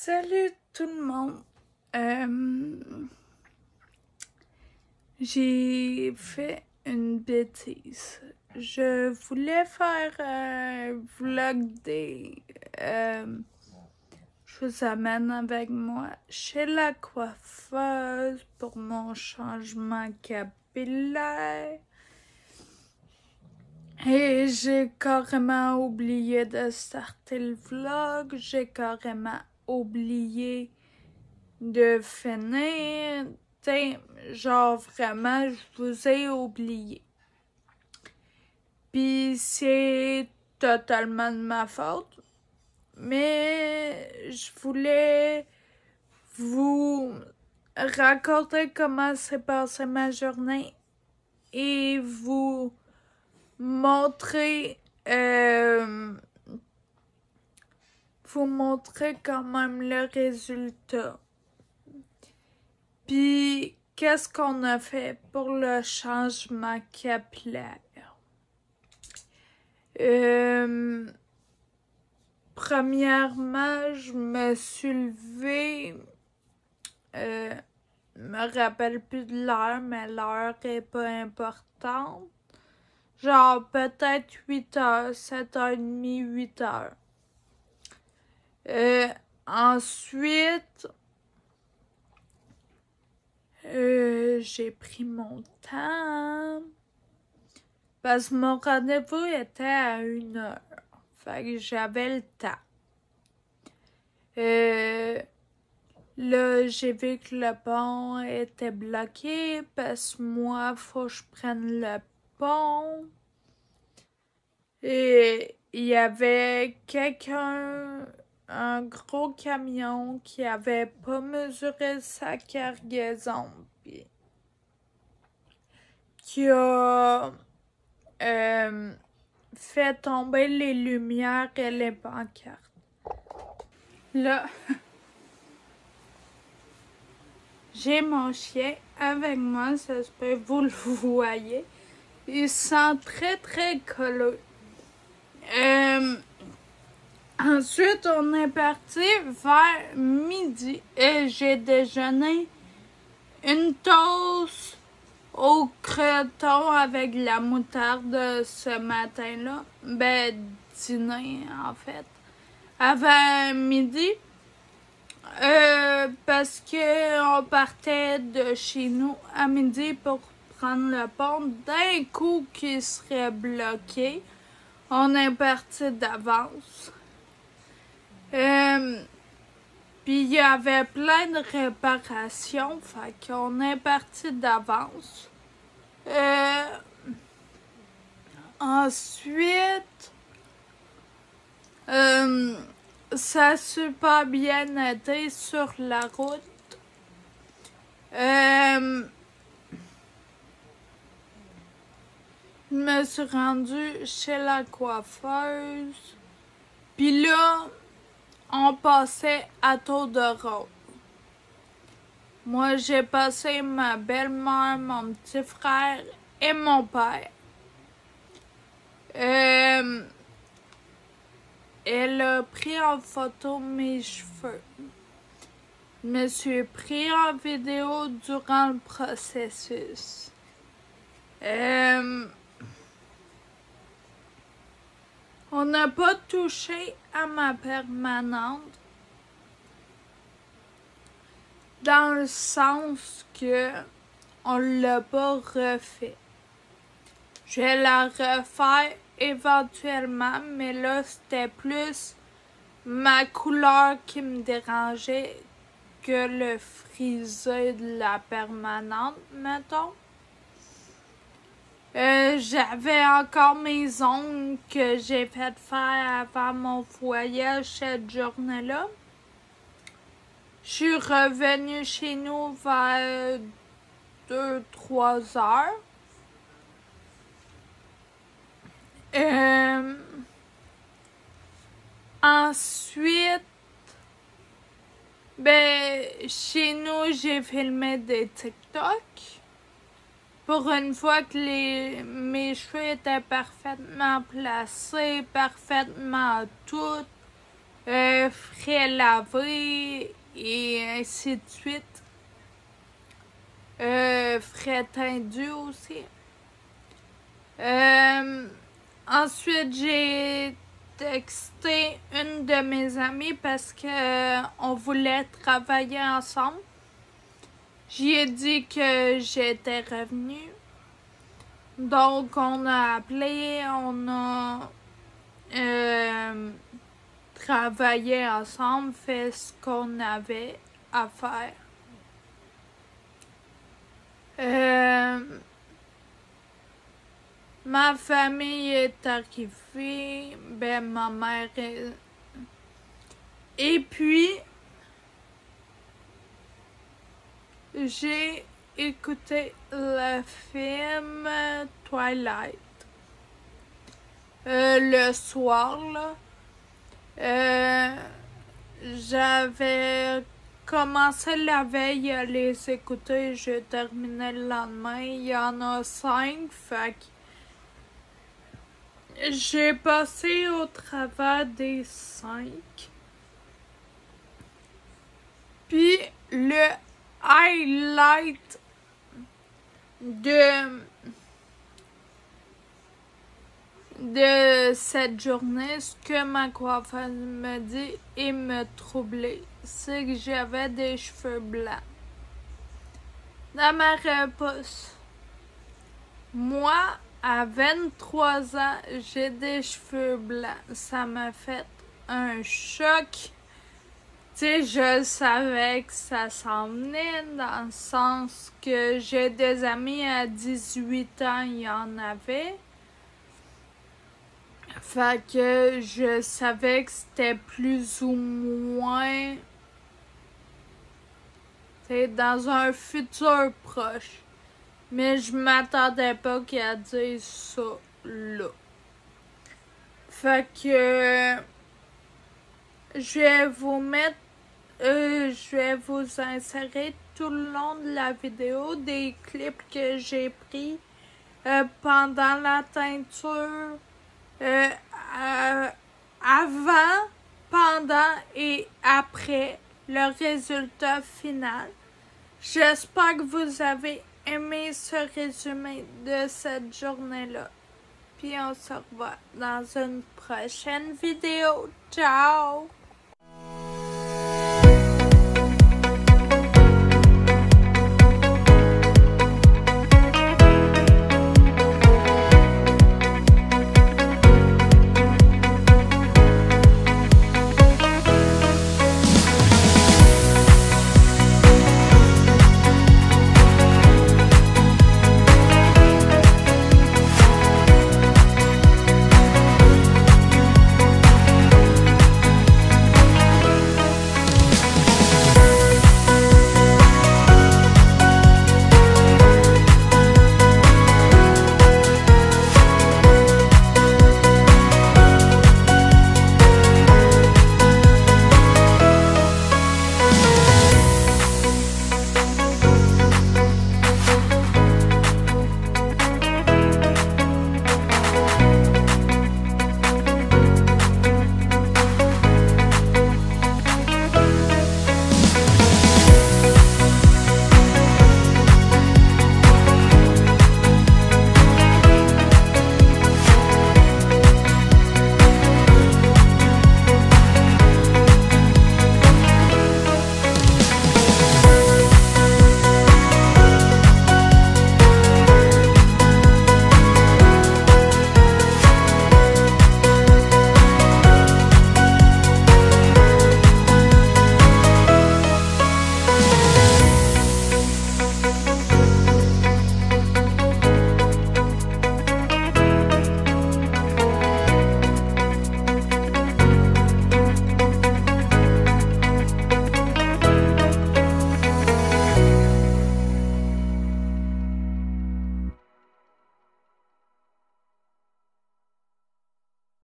Salut tout le monde. J'ai fait une bêtise. Je voulais faire un vlog des... je vous amène avec moi chez la coiffeuse pour mon changement capillaire. Et j'ai carrément oublié de starter le vlog. J'ai carrément oublié de finir. T'sais, genre vraiment, je vous ai oublié. Puis c'est totalement de ma faute. Mais je voulais vous raconter comment s'est passée ma journée et vous montrer quand même le résultat. Puis qu'est-ce qu'on a fait pour le changement capillaire? Premièrement, je me suis levée, me rappelle plus de l'heure, mais l'heure est pas importante. Genre peut-être 8h, 7h30, 8h. Ensuite, j'ai pris mon temps parce que mon rendez-vous était à 1h. Fait que j'avais le temps. Là, j'ai vu que le pont était bloqué parce que moi, faut que je prenne le pont. Et il y avait un gros camion qui avait pas mesuré sa cargaison, puis qui a fait tomber les lumières et les pancartes. Là, j'ai mon chien avec moi, ça se peut vous le voyez. Il sent très très collé. Ensuite, on est parti vers midi et j'ai déjeuné une toast au croton avec la moutarde ce matin-là. Ben, dîner en fait. Avant midi. Parce que on partait de chez nous à midi pour prendre le pont. D'un coup qui serait bloqué, on est parti d'avance. Puis il y avait plein de réparations, fait qu'on est parti d'avance. Ensuite, ça a super bien été sur la route. Je me suis rendue chez la coiffeuse. Puis là, on passait à tour de rôle. Moi, j'ai passé ma belle-mère, mon petit frère et mon père. Elle a pris en photo mes cheveux. Je me suis pris en vidéo durant le processus. On n'a pas touché à ma permanente. Dans le sens que on l'a pas refait. Je vais la refaire éventuellement, mais là c'était plus ma couleur qui me dérangeait que le frisé de la permanente, mettons. J'avais encore mes ongles que j'ai fait faire avant mon voyage cette journée-là. Je suis revenue chez nous vers 2-3 heures. Ensuite, chez nous, j'ai filmé des TikTok. Pour une fois que mes cheveux étaient parfaitement placés, parfaitement tout. frais lavés et ainsi de suite. Frais tendus aussi. Ensuite, j'ai texté une de mes amies parce que on voulait travailler ensemble. J'y ai dit que j'étais revenue. Donc, on a appelé, on a travaillé ensemble, fait ce qu'on avait à faire. Ma famille est arrivée, ma mère est... Et puis, j'ai écouté le film Twilight le soir, là. J'avais commencé la veille à les écouter, j'ai terminé le lendemain. Il y en a 5, fait que j'ai passé au travers des 5. Puis le highlight de cette journée, ce que ma coiffeuse me dit et me troublait, c'est que j'avais des cheveux blancs dans ma repousse. Moi, à 23 ans, j'ai des cheveux blancs. Ça m'a fait un choc. Tu sais, je savais que ça s'en venait dans le sens que j'ai des amis à 18 ans, il y en avait. Fait que je savais que c'était plus ou moins, c'est dans un futur proche. Mais je m'attendais pas qu'il a dit ça là. Fait que je vais vous mettre, je vais vous insérer tout le long de la vidéo des clips que j'ai pris pendant la teinture. Avant, pendant et après le résultat final. J'espère que vous avez aimé ce résumé de cette journée-là. Puis on se revoit dans une prochaine vidéo. Ciao!